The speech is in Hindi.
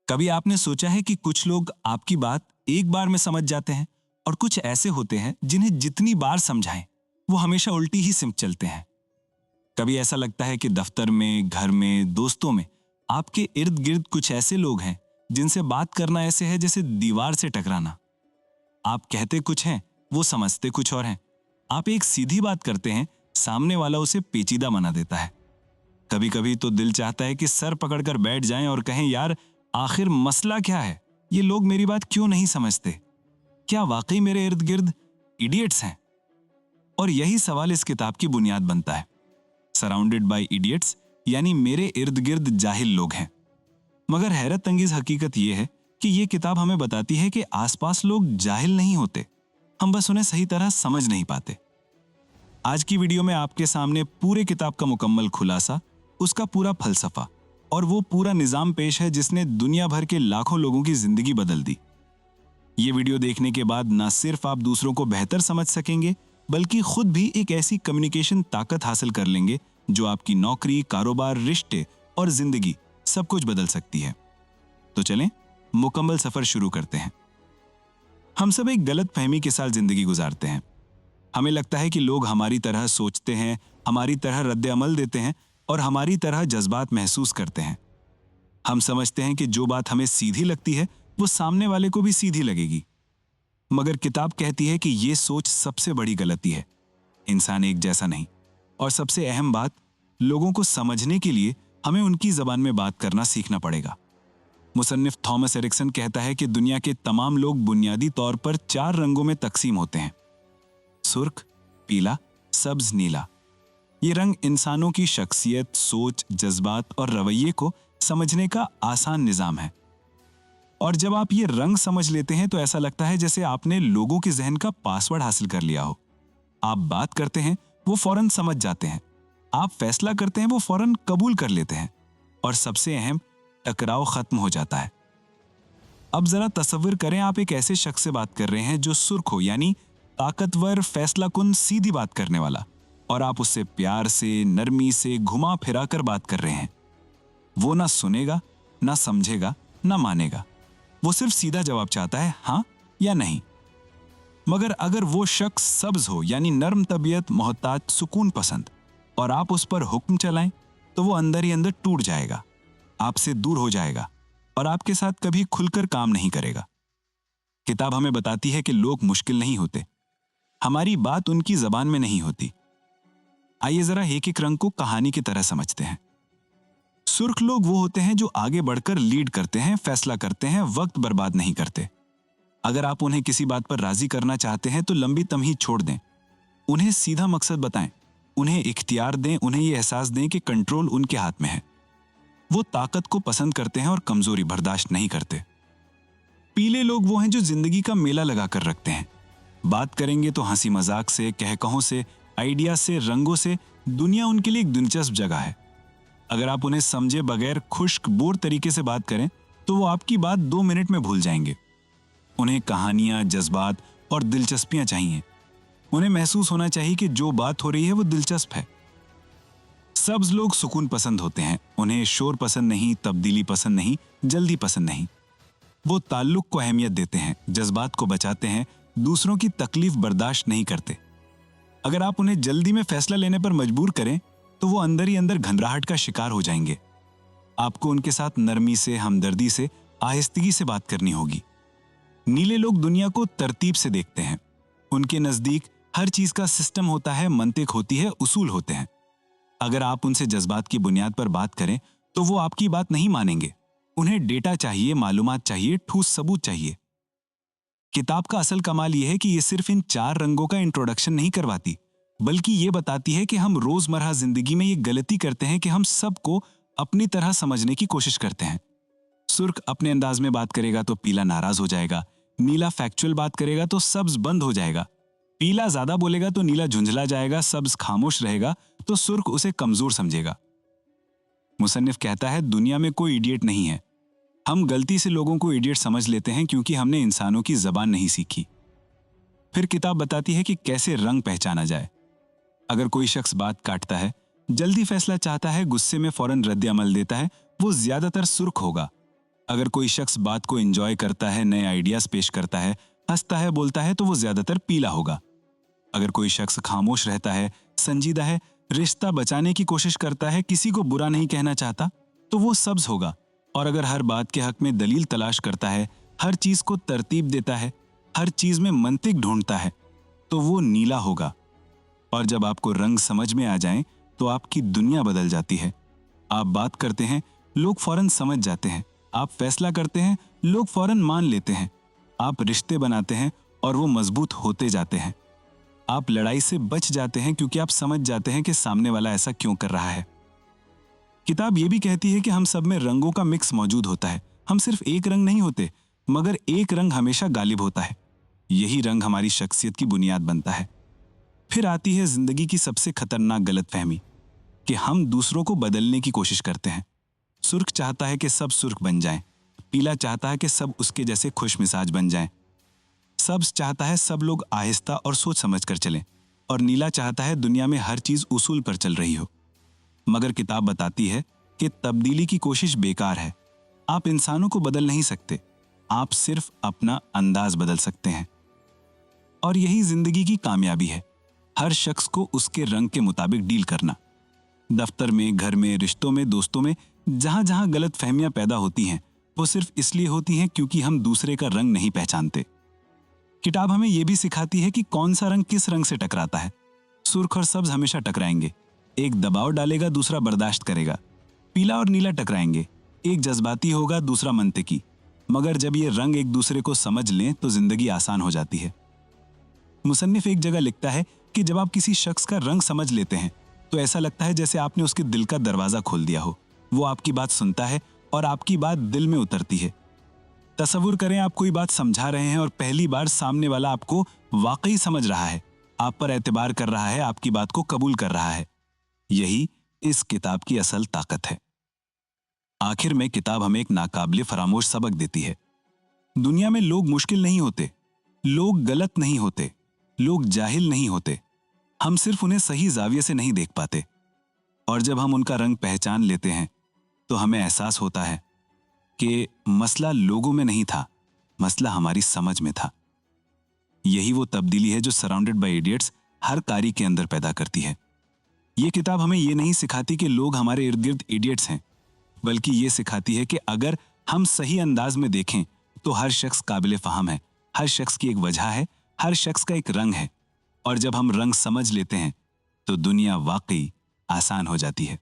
कभी आपने सोचा है कि कुछ लोग आपकी बात एक बार में समझ जाते हैं और कुछ ऐसे होते हैं जिन्हें जितनी बार समझाएं वो हमेशा उल्टी ही सिमट चलते हैं। कभी ऐसा लगता है कि दफ्तर में, घर में, दोस्तों में आपके इर्द गिर्द कुछ ऐसे लोग हैं जिनसे बात करना ऐसे है जैसे दीवार से टकराना। आप कहते कुछ हैं, वो समझते कुछ और हैं। आप एक सीधी बात करते हैं, सामने वाला उसे पेचीदा बना देता है। कभी कभी तो दिल चाहता है कि सर पकड़कर बैठ जाएं और कहें, यार आखिर मसला क्या है? ये लोग मेरी बात क्यों नहीं समझते? क्या वाकई मेरे इर्द गिर्द इडियट्स हैं? और यही सवाल इस किताब की बुनियाद बनता है। सराउंडेड बाय इडियट्स, यानी मेरे इर्द गिर्द जाहिल लोग हैं। मगर हैरत अंगेज हकीकत यह है कि यह किताब हमें बताती है कि आसपास लोग जाहिल नहीं होते, हम बस उन्हें सही तरह समझ नहीं पाते। आज की वीडियो में आपके सामने पूरे किताब का मुकम्मल खुलासा, उसका पूरा फलसफा और वो पूरा निजाम पेश है जिसने दुनिया भर के लाखों लोगों की जिंदगी बदल दी। ये वीडियो देखने के बाद न सिर्फ आप दूसरों को बेहतर समझ सकेंगे, बल्कि खुद भी एक ऐसी कम्युनिकेशन ताकत हासिल कर लेंगे जो आपकी नौकरी, कारोबार, रिश्ते और जिंदगी सब कुछ बदल सकती है। तो चलें मुकम्मल सफर शुरू करते हैं। हम सब एक गलत फहमी के साथ जिंदगी गुजारते हैं। हमें लगता है कि लोग हमारी तरह सोचते हैं, हमारी तरह रद्द अमल देते हैं और हमारी तरह जज्बात महसूस करते हैं। हम समझते हैं कि जो बात हमें सीधी लगती है वो सामने वाले को भी सीधी लगेगी। मगर किताब कहती है कि ये सोच सबसे बड़ी गलती है। इंसान एक जैसा नहीं। और सबसे अहम बात, लोगों को समझने के लिए हमें उनकी जबान में बात करना सीखना पड़ेगा। मुसन्निफ थॉमस एरिक्सन कहता है कि दुनिया के तमाम लोग बुनियादी तौर पर 4 रंगों में तकसीम होते हैं: सुर्ख, पीला, सब्ज, नीला। ये रंग इंसानों की शख्सियत, सोच, जज्बात और रवैये को समझने का आसान निजाम है। और जब आप ये रंग समझ लेते हैं तो ऐसा लगता है जैसे आपने लोगों के जहन का पासवर्ड हासिल कर लिया हो। आप बात करते हैं, वो फौरन समझ जाते हैं। आप फैसला करते हैं, वो फौरन कबूल कर लेते हैं। और सबसे अहम, टकराव खत्म हो जाता है। अब जरा तसव्वुर करें, आप एक ऐसे शख्स से बात कर रहे हैं जो सुर्ख हो, यानी ताकतवर, फैसलाकुन, सीधी बात करने वाला, और आप उससे प्यार से, नरमी से, घुमा फिरा कर बात कर रहे हैं। वो ना सुनेगा, ना समझेगा, ना मानेगा। वो सिर्फ सीधा जवाब चाहता है, हाँ या नहीं। मगर अगर वो शख्स सब्ज हो, यानी नर्म तबीयत, मोहताज, सुकून पसंद, और आप उस पर हुक्म चलाएं, तो वो अंदर ही अंदर टूट जाएगा, आपसे दूर हो जाएगा और आपके साथ कभी खुलकर काम नहीं करेगा। किताब हमें बताती है कि लोग मुश्किल नहीं होते, हमारी बात उनकी जबान में नहीं होती। आइए जरा एक एक रंग को कहानी की तरह समझते हैं। सुर्ख लोग वो होते हैं जो आगे बढ़कर लीड करते हैं, फैसला करते हैं, वक्त बर्बाद नहीं करते। अगर आप उन्हें किसी बात पर राजी करना चाहते हैं तो लंबी तमहीद छोड़ दें। उन्हें सीधा मकसद बताएं, उन्हें इख्तियार दें, उन्हें यह एहसास दें कि कंट्रोल उनके हाथ में है। वो ताकत को पसंद करते हैं और कमजोरी बर्दाश्त नहीं करते। पीले लोग वो हैं जो जिंदगी का मेला लगा कर रखते हैं। बात करेंगे तो हंसी मजाक से, कहकहों से, आइडिया से, रंगों से। दुनिया उनके लिए एक दिलचस्प जगह है। अगर आप उन्हें समझे बगैर खुश्क, बोर तरीके से बात करें तो वो आपकी बात 2 मिनट में भूल जाएंगे। उन्हें कहानियां, जज्बात और दिलचस्पियां चाहिए। उन्हें महसूस होना चाहिए कि जो बात हो रही है वो दिलचस्प है। सब्ज लोग सुकून पसंद होते हैं। उन्हें शोर पसंद नहीं, तब्दीली पसंद नहीं, जल्दी पसंद नहीं। वो ताल्लुक को अहमियत देते हैं, जज्बात को बचाते हैं, दूसरों की तकलीफ बर्दाश्त नहीं करते। अगर आप उन्हें जल्दी में फैसला लेने पर मजबूर करें तो वो अंदर ही अंदर घबराहट का शिकार हो जाएंगे। आपको उनके साथ नरमी से, हमदर्दी से, आहिस्तगी से बात करनी होगी। नीले लोग दुनिया को तरतीब से देखते हैं। उनके नजदीक हर चीज का सिस्टम होता है, मंतिक होती है, उसूल होते हैं। अगर आप उनसे जज्बात की बुनियाद पर बात करें तो वो आपकी बात नहीं मानेंगे। उन्हें डेटा चाहिए, मालूमात चाहिए, ठोस सबूत चाहिए। किताब का असल कमाल यह है कि ये सिर्फ इन 4 रंगों का इंट्रोडक्शन नहीं करवाती, बल्कि ये बताती है कि हम रोजमर्रा जिंदगी में ये गलती करते हैं कि हम सबको अपनी तरह समझने की कोशिश करते हैं। सुर्ख अपने अंदाज में बात करेगा तो पीला नाराज हो जाएगा, नीला फैक्चुअल बात करेगा तो सब्ज बंद हो जाएगा, पीला ज्यादा बोलेगा तो नीला झुंझला जाएगा, सब्ज खामोश रहेगा तो सुर्ख उसे कमजोर समझेगा। मुसन्निफ कहता है, दुनिया में कोई इडियट नहीं है। हम गलती से लोगों को इडियट समझ लेते हैं क्योंकि हमने इंसानों की जबान नहीं सीखी। फिर किताब बताती है कि कैसे रंग पहचाना जाए। अगर कोई शख्स बात काटता है, जल्दी फैसला चाहता है, गुस्से में फौरन रद्द अमल देता है, वो ज्यादातर सुर्ख होगा। अगर कोई शख्स बात को एंजॉय करता है, नए आइडियाज पेश करता है, हंसता है, बोलता है, तो वो ज्यादातर पीला होगा। अगर कोई शख्स खामोश रहता है, संजीदा है, रिश्ता बचाने की कोशिश करता है, किसी को बुरा नहीं कहना चाहता, तो वो सब्ज होगा। और अगर हर बात के हक में दलील तलाश करता है, हर चीज को तरतीब देता है, हर चीज में मंतिक ढूंढता है, तो वो नीला होगा। और जब आपको रंग समझ में आ जाएं, तो आपकी दुनिया बदल जाती है। आप बात करते हैं, लोग फौरन समझ जाते हैं। आप फैसला करते हैं, लोग फौरन मान लेते हैं। आप रिश्ते बनाते हैं और वो मजबूत होते जाते हैं। आप लड़ाई से बच जाते हैं क्योंकि आप समझ जाते हैं कि सामने वाला ऐसा क्यों कर रहा है। किताब ये भी कहती है कि हम सब में रंगों का मिक्स मौजूद होता है। हम सिर्फ एक रंग नहीं होते, मगर एक रंग हमेशा गालिब होता है। यही रंग हमारी शख्सियत की बुनियाद बनता है। फिर आती है जिंदगी की सबसे खतरनाक गलतफहमी कि हम दूसरों को बदलने की कोशिश करते हैं। सुर्ख चाहता है कि सब सुर्ख बन जाएं, पीला चाहता है कि सब उसके जैसे खुश मिजाज बन जाएं, सब्ज चाहता है सब लोग आहिस्ता और सोच समझ कर चलें, और नीला चाहता है दुनिया में हर चीज उसूल पर चल रही हो। मगर किताब बताती है कि तब्दीली की कोशिश बेकार है। आप इंसानों को बदल नहीं सकते, आप सिर्फ अपना अंदाज बदल सकते हैं। और यही जिंदगी की कामयाबी है, हर शख्स को उसके रंग के मुताबिक डील करना। दफ्तर में, घर में, रिश्तों में, दोस्तों में, जहां जहां गलत फहमियां पैदा होती हैं, वो सिर्फ इसलिए होती हैं क्योंकि हम दूसरे का रंग नहीं पहचानते। किताब हमें यह भी सिखाती है कि कौन सा रंग किस रंग से टकराता है। सुर्ख और सब्ज हमेशा टकराएंगे, एक दबाव डालेगा, दूसरा बर्दाश्त करेगा। पीला और नीला टकराएंगे, एक जज्बाती होगा, दूसरा मंतिकी। मगर जब ये रंग एक दूसरे को समझ लें तो जिंदगी आसान हो जाती है। मुसन्निफ एक जगह लिखता है कि जब आप किसी शख्स का रंग समझ लेते हैं तो ऐसा लगता है जैसे आपने उसके दिल का दरवाजा खोल दिया हो। वो आपकी बात सुनता है और आपकी बात दिल में उतरती है। तसव्वुर करें, आप कोई बात समझा रहे हैं और पहली बार सामने वाला आपको वाकई समझ रहा है, आप पर एतबार कर रहा है, आपकी बात को कबूल कर रहा है। यही इस किताब की असल ताकत है। आखिर में किताब हमें एक नाकाबिले फरामोश सबक देती है। दुनिया में लोग मुश्किल नहीं होते, लोग गलत नहीं होते, लोग जाहिल नहीं होते। हम सिर्फ उन्हें सही जाविये से नहीं देख पाते। और जब हम उनका रंग पहचान लेते हैं तो हमें एहसास होता है कि मसला लोगों में नहीं था, मसला हमारी समझ में था। यही वो तब्दीली है जो सराउंडेड बाय इडियट्स हर कारी के अंदर पैदा करती है। ये किताब हमें ये नहीं सिखाती कि लोग हमारे इर्द गिर्द इडियट्स हैं, बल्कि ये सिखाती है कि अगर हम सही अंदाज में देखें तो हर शख्स काबिल फहम है, हर शख्स की एक वजह है, हर शख्स का एक रंग है। और जब हम रंग समझ लेते हैं तो दुनिया वाकई आसान हो जाती है।